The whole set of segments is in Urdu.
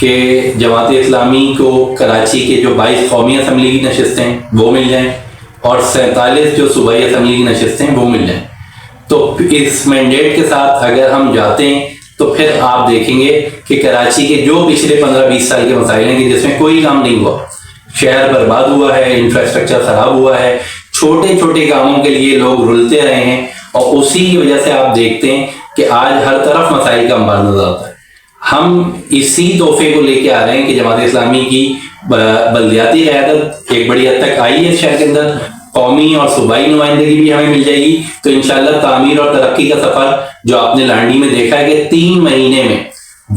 کہ جماعت اسلامی کو کراچی کے جو 22 قومی اسمبلی کی نشستیں ہیں وہ مل جائیں اور 47 جو صوبائی اسمبلی کی نشستیں ہیں وہ مل جائیں. تو اس مینڈیٹ کے ساتھ اگر ہم جاتے ہیں تو پھر آپ دیکھیں گے کہ کراچی کے جو پچھلے 15-20 سال کے مسائل ہیں کہ جس میں کوئی کام نہیں ہوا, شہر برباد ہوا ہے, انفراسٹرکچر خراب ہوا ہے, چھوٹے چھوٹے کاموں کے لیے لوگ رلتے رہے ہیں, اور اسی کی وجہ سے آپ دیکھتے ہیں کہ آج ہر طرف مسائل کا انبار نظر آتا ہے. ہم اسی تحفے کو لے کے آ رہے ہیں کہ جماعت اسلامی کی بلدیاتی قیادت ایک بڑی حد تک آئی ہے شہر کے اندر, قومی اور صوبائی نمائندگی بھی ہمیں مل جائے گی. تو انشاءاللہ تعمیر اور ترقی کا سفر جو آپ نے لانڈی میں دیکھا ہے کہ 3 مہینے میں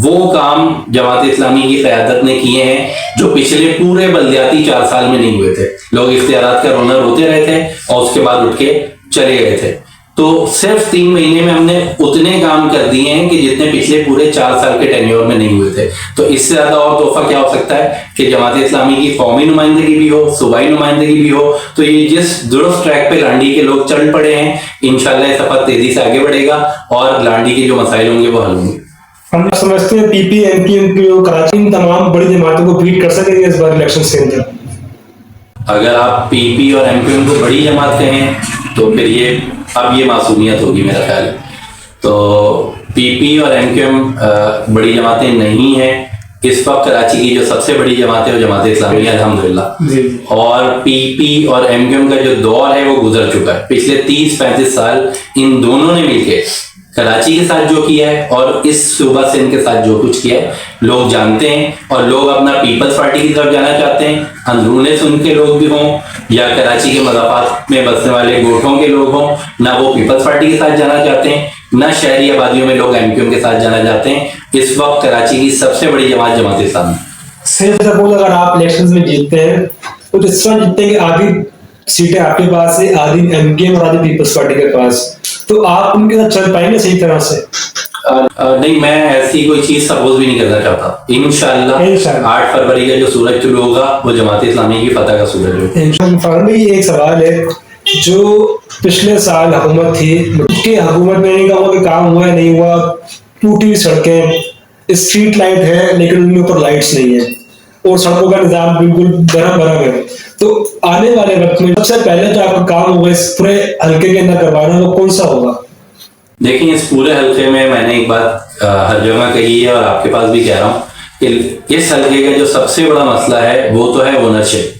وہ کام جماعت اسلامی کی قیادت نے کیے ہیں جو پچھلے پورے بلدیاتی 4 سال میں نہیں ہوئے تھے. لوگ اختیارات کا رونر ہوتے رہے تھے اور اس کے بعد اٹھ کے چلے گئے تھے. تو صرف 3 مہینے میں ہم نے اتنے کام کر دیے ہیں کہ جتنے پچھلے پورے 4 سال کے ٹینیور میں نہیں ہوئے تھے. تو اس سے زیادہ اور تحفہ کیا ہو سکتا ہے کہ جماعت اسلامی کی قومی نمائندگی بھی ہو, صوبائی نمائندگی بھی ہو. تو یہ جس درست ٹریک پہ لانڈی کے لوگ چل پڑے ہیں, انشاءاللہ یہ سفر تیزی سے آگے بڑھے گا اور لانڈی کے جو مسائل ہوں گے وہ حل ہوں گے. ہم سمجھتے ہیں P P M P M P Karachi ان تمام بڑی جماعتوں کو بیٹ کر سکیں گے اس بار الیکشن کے اندر. اگر آپ پی پی اور ایم پی ایم کو بڑی جماعت کہیں تو پھر یہ معصومیت ہوگی میرا خیال. تو پی پی اور ایم کیو ایم بڑی جماعتیں نہیں ہیں. اس وقت کراچی کی جو سب سے بڑی جماعت ہے وہ جماعت اسلامی ہے الحمدللہ. اور پی پی اور ایم کیو ایم کا جو دور ہے وہ گزر چکا ہے. پچھلے 30-35 سال ان دونوں نے مل کے کراچی کے ساتھ جو کیا ہے اور اس صوبہ سندھ کے ساتھ جو کچھ کیا ہے لوگ جانتے ہیں, اور لوگ اپنا پیپلز پارٹی کی طرف جانا چاہتے ہیں, اندرون سندھ کے لوگ بھی ہوں یا کراچی کے مضافات میں بسنے والے گوٹھوں کے لوگ ہوں, نہ وہ پیپلز پارٹی کے ساتھ جانا چاہتے ہیں, نہ شہری آبادیوں میں لوگ ایم کیو ایم کے ساتھ جانا چاہتے ہیں. اس وقت کراچی کی سب سے بڑی جماعت جماعت اسلامی. صرف سپوز اگر آپ الیکشن میں جیتتے ہیں تو جس طرح جیتتے ہیں کہ آدھی سیٹیں آپ کے پاس ہے, آدھی ایم کیو ایم اور آدھی پیپلز پارٹی کے پاس, تو آپ ان کے ساتھ چل پائیں گے صحیح طرح سے؟ نہیں, میں ایسی کوئی چیز سپوز بھی نہیں کرنا چاہتا. انشاءاللہ 8 فروری کا جو سورج طلوع ہوگا وہ جماعت اسلامی کی فتح کا سورج ہوگا. فارمی ایک سوال ہے, جو پچھلے سال حکومت تھی کہ حکومت میں نہیں کہا کہ کام ہوا ہے نہیں ہوا, ٹوٹی سڑکیں, اسٹریٹ لائٹ ہے لیکن ان کے اوپر لائٹس نہیں ہے, اور سڑکوں کا نظام بالکل برہم برہم ہے. تو آنے والے وقت میں سب سے پہلے جو آپ کا کام ہوگا اس پورے حلقے کے اندر کروانا وہ کون سا ہوگا؟ دیکھیں, اس پورے حلقے میں نے ایک بات ہر جگہ کہی ہے اور آپ کے پاس بھی کہہ رہا ہوں کہ اس حلقے کا جو سب سے بڑا مسئلہ ہے وہ تو ہے اونرشپ.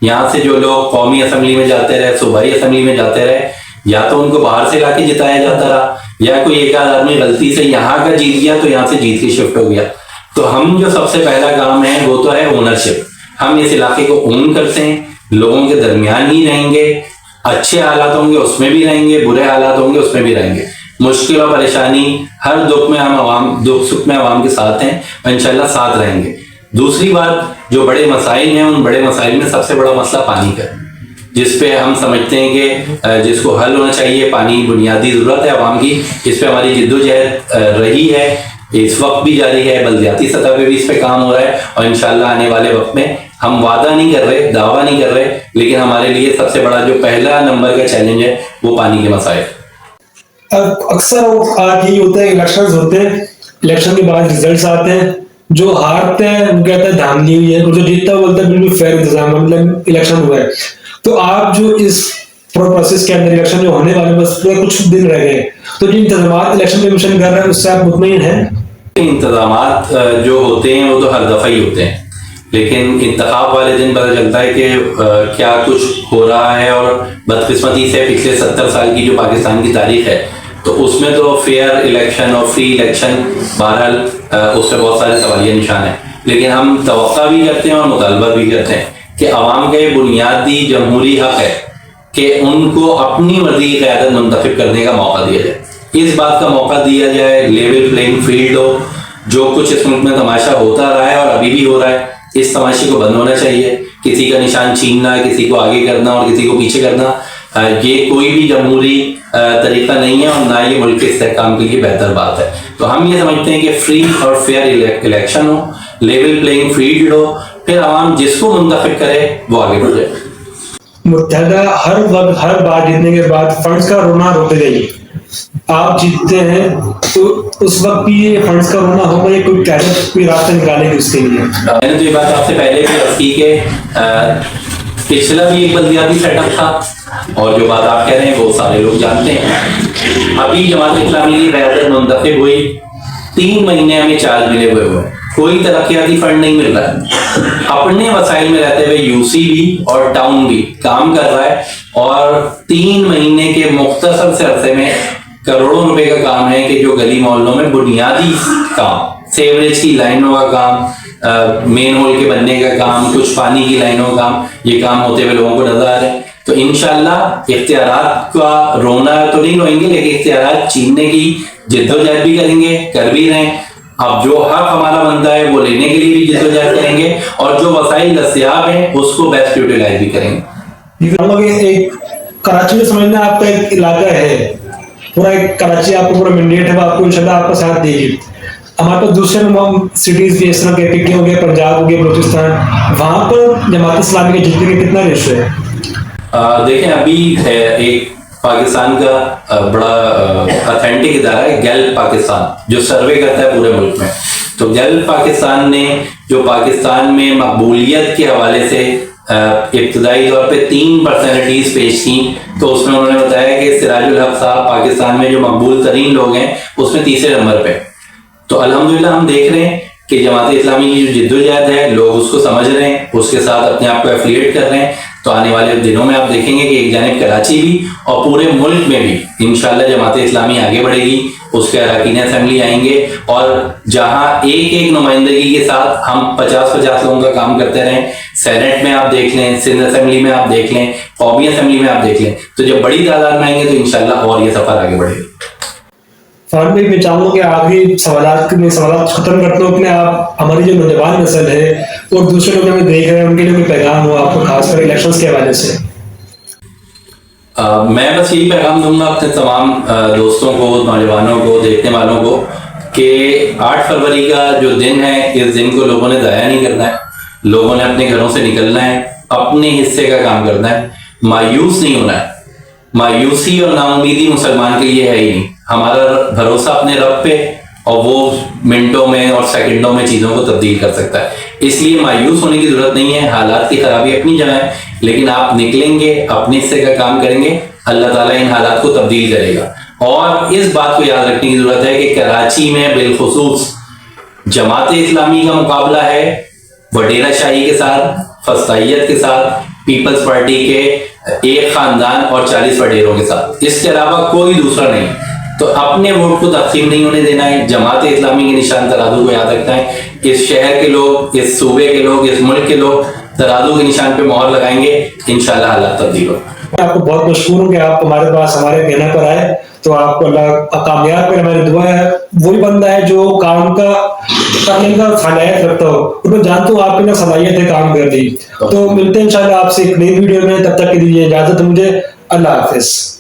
یہاں سے جو لوگ قومی اسمبلی میں جاتے رہے, صوبائی اسمبلی میں جاتے رہے, یا تو ان کو باہر سے لا کے جتایا جاتا رہا, یا کوئی ایک آدھ آدمی غلطی سے یہاں کا جیت گیا تو یہاں سے جیت کے شفٹ ہو گیا. تو ہم جو سب سے پہلا کام ہے وہ تو ہے اونرشپ. ہم اس علاقے کو اون کرتے ہیں, لوگوں کے درمیان ہی رہیں گے, اچھے حالات ہوں گے اس میں بھی رہیں گے, برے حالات ہوں گے اس میں بھی رہیں گے, مشکل اور پریشانی ہر دکھ میں ہم دکھ سکھ میں عوام کے ساتھ ہیں, انشاءاللہ ساتھ رہیں گے. دوسری بات, جو بڑے مسائل ہیں ان بڑے مسائل میں سب سے بڑا مسئلہ پانی کا, جس پہ ہم سمجھتے ہیں کہ جس کو حل ہونا چاہیے. پانی بنیادی ضرورت ہے عوام کی, اس پہ ہماری جدوجہد رہی ہے, اس وقت بھی جاری ہے, بلدیاتی سطح پہ بھی اس پہ کام ہو رہا ہے, اور انشاءاللہ آنے والے وقت میں ہم وعدہ نہیں کر رہے, دعویٰ نہیں کر رہے, لیکن ہمارے لیے سب سے بڑا جو پہلا نمبر کا چیلنج ہے وہ پانی کے مسائل. اکثر اوقات یہ ہوتا ہے الیکشنز ہوتے ہیں, الیکشن کے بعد ریزلٹس آتے ہیں, جو ہارتے ہیں وہ کہتا ہے دھاندلی ہوئی ہے, اور جو جیتتا ہے وہ بولتا ہے بالکل فیئر انتظام, مطلب الیکشن ہوا ہے. تو آپ جو اس پروسیس کے اندر الیکشن جو ہونے والے بس کچھ دن رہ گئے, تو جو انتظامات الیکشن کمیشن کر رہا ہے اس سے آپ مطمئن ہیں؟ انتظامات جو ہوتے ہیں وہ تو ہر دفعہ ہی ہوتے ہیں, لیکن انتخاب والے دن پتہ چلتا ہے کہ کیا کچھ ہو رہا ہے. اور بدقسمتی سے پچھلے 70 سال کی جو پاکستان کی تاریخ ہے تو اس میں تو فیئر الیکشن اور فری الیکشن بہرحال اس سے بہت سارے سوالیہ نشان ہیں. لیکن ہم توقع بھی کرتے ہیں اور مطالبہ بھی کرتے ہیں کہ عوام کا یہ بنیادی جمہوری حق ہے کہ ان کو اپنی مرضی کی قیادت منتخب کرنے کا موقع دیا جائے. اس بات کا موقع دیا جائے, لیول پلینگ فیلڈ ہو. جو کچھ اس ملک میں تماشا ہوتا رہا ہے اور ابھی بھی ہو رہا ہے, اس تماشے کو بند ہونا چاہیے. کسی کا نشان چھیننا, کسی کو آگے کرنا اور کسی کو پیچھے کرنا, یہ کوئی بھی جمہوری طریقہ نہیں ہے, اور نہ یہ ملک کے استحکام کے لیے بہتر بات ہے. تو ہم یہ سمجھتے ہیں کہ فری اور فیئر الیکشن ہو, لیول پلینگ فیلڈ ہو, پھر عوام جس کو منتخب کرے وہ آگے بڑھ جائے. متحدہ ہر وقت ہر بار جیتنے کے بعد فنڈز کا رونا روتے گئی. آپ جیتتے ہیں تو اس وقت بھی یہ فنڈس کا ہونا ہوگا یا کوئی کیسے کوئی راستہ نکالے گی اس کے لیے؟ میں نے تو یہ بات آپ سے پہلے بھی عرض کی کہ پچھلا بھی ایک بلدیاتی سیٹ اپ تھا اور جو بات آپ کہہ رہے ہیں وہ سارے لوگ جانتے ہیں. ابھی جماعت اسلامی کی قیادت منتخب ہوئی 3 مہینے ہمیں چارج ملے ہوئے کوئی ترقیاتی فنڈ نہیں مل رہا ہے. اپنے وسائل میں رہتے ہوئے یو سی بھی اور ٹاؤن بھی کام کر رہا ہے اور 3 مہینے کے مختصر سے عرصے میں کروڑوں روپے کا کام ہے کہ جو گلی محلوں میں بنیادی کام، سیوریج کی لائنوں کا کام، مین ہول کے بننے کا کام، کچھ پانی کی لائنوں کا کام، یہ کام ہوتے ہوئے لوگوں کو نظر آ رہے ہیں. تو انشاءاللہ اختیارات کا رونا تو نہیں روئیں گے، لیکن اختیارات چھیننے کی جدوجہد بھی کریں گے، کر بھی رہے ہیں. اب جو حق ہمارا بنتا ہے وہ لینے کے لیے بھی جدوجہد کریں گے اور جو وسائل دستیاب ہیں اس کو بیسٹ یوٹیلائز بھی کریں گے. ایک کراچی میں سمجھنا آپ کا ایک علاقہ ہے، پورا ایک کراچی آپ کو پورا مینڈیٹ ہے، وہ آپ کو انشاءاللہ آپ کا ساتھ دے گی. ہمارے پاس دوسرے سٹیز بھی اس طرح کے پی کے ہو گیا، پنجاب ہو گیا، بلوچستان، وہاں پر جماعت اسلامی کے جتنے کا کتنا ریشو ہے؟ دیکھیں ابھی ایک پاکستان کا بڑا اتھینٹک ادارہ ہے گیلپ پاکستان، جو سروے کرتا ہے پورے ملک میں. تو گیلپ پاکستان نے جو پاکستان میں مقبولیت کے حوالے سے ابتدائی طور پہ 3 پرسنٹیز پیش کی، تو اس میں انہوں نے بتایا کہ سراج الحق صاحب پاکستان میں جو مقبول ترین لوگ ہیں اس میں تیسرے نمبر پہ. تو الحمدللہ ہم دیکھ رہے ہیں کہ جماعت اسلامی کی جو جدوجہد ہے لوگ اس کو سمجھ رہے ہیں، اس کے ساتھ اپنے آپ کو ایفیلیٹ کر رہے ہیں. تو آنے والے دنوں میں آپ دیکھیں گے کہ ایک جانب کراچی بھی اور پورے ملک میں بھی انشاءاللہ جماعت اسلامی آگے بڑھے گی، اس کے اراکین اسمبلی آئیں گے اور جہاں ایک نمائندگی کے ساتھ ہم 50 لوگوں کا کام کرتے رہیں، سینٹ میں آپ دیکھ لیں، سندھ اسمبلی میں آپ دیکھ لیں، قومی اسمبلی میں آپ دیکھ لیں، تو جب بڑی تعداد میں آئیں گے تو انشاءاللہ اور یہ سفر آگے بڑھے گا. فارغ بھائی میں چاہوں گا کہ آخری سوالات ختم کرتے ہو اپنے آپ، ہماری جو نوجوان نسل ہے اور دوسرے لوگ ہمیں دیکھ رہے ہیں ان کے لیے کوئی پیغام ہو آپ کو خاص کر الیکشنز کے حوالے سے؟ میں بس یہی پیغام دوں گا اپنے تمام دوستوں کو، نوجوانوں کو، دیکھنے والوں کو کہ 8 فروری کا جو دن ہے اس دن کو لوگوں نے ضائع نہیں کرنا ہے. لوگوں نے اپنے گھروں سے نکلنا ہے، اپنے حصے کا کام کرنا ہے، مایوس نہیں ہونا ہے. مایوسی اور ناامیدی مسلمان کے لیے ہے ہی نہیں. ہمارا بھروسہ اپنے رب پہ اور وہ منٹوں میں اور سیکنڈوں میں چیزوں کو تبدیل کر سکتا ہے. اس لیے مایوس ہونے کی ضرورت نہیں ہے. حالات کی خرابی اپنی جگہ ہے، لیکن آپ نکلیں گے، اپنے حصے کا کام کریں گے، اللہ تعالیٰ ان حالات کو تبدیل کرے گا. اور اس بات کو یاد رکھنے کی ضرورت ہے کہ کراچی میں بالخصوص جماعت اسلامی کا مقابلہ ہے وڈیرہ شاہی کے ساتھ، فسطائیت کے ساتھ، پیپلز پارٹی کے ایک خاندان اور 40 وڈیروں کے ساتھ. اس کے علاوہ کوئی دوسرا نہیں. تو اپنے ووٹ کو تقسیم نہیں ہونے دینا ہے. جماعت اسلامی کے نشان ترازو کو یاد رکھنا ہے. اس شہر کے لوگ، اس صوبے کے لوگ، اس ملک کے لوگ ترازو کے نشان پہ مہر لگائیں گے، انشاءاللہ حالات تبدیل ہو. آپ کو بہت مشکور ہوں کہ آپ ہمارے پاس ہمارے کہنے پر آئے. تو آپ کو اللہ کامیاب کرے. ہماری دعا ہے وہی بندہ ہے جو کام کا کرنے کا صلاحیت رکھتا ہو، میں جانتا ہوں آپ کے نا صلاحیت ہے کام کرنے کی. تو ملتے ہیں انشاءاللہ آپ سے ایک نئی ویڈیو میں. تب تک کے لیے اجازت مجھے. اللہ حافظ.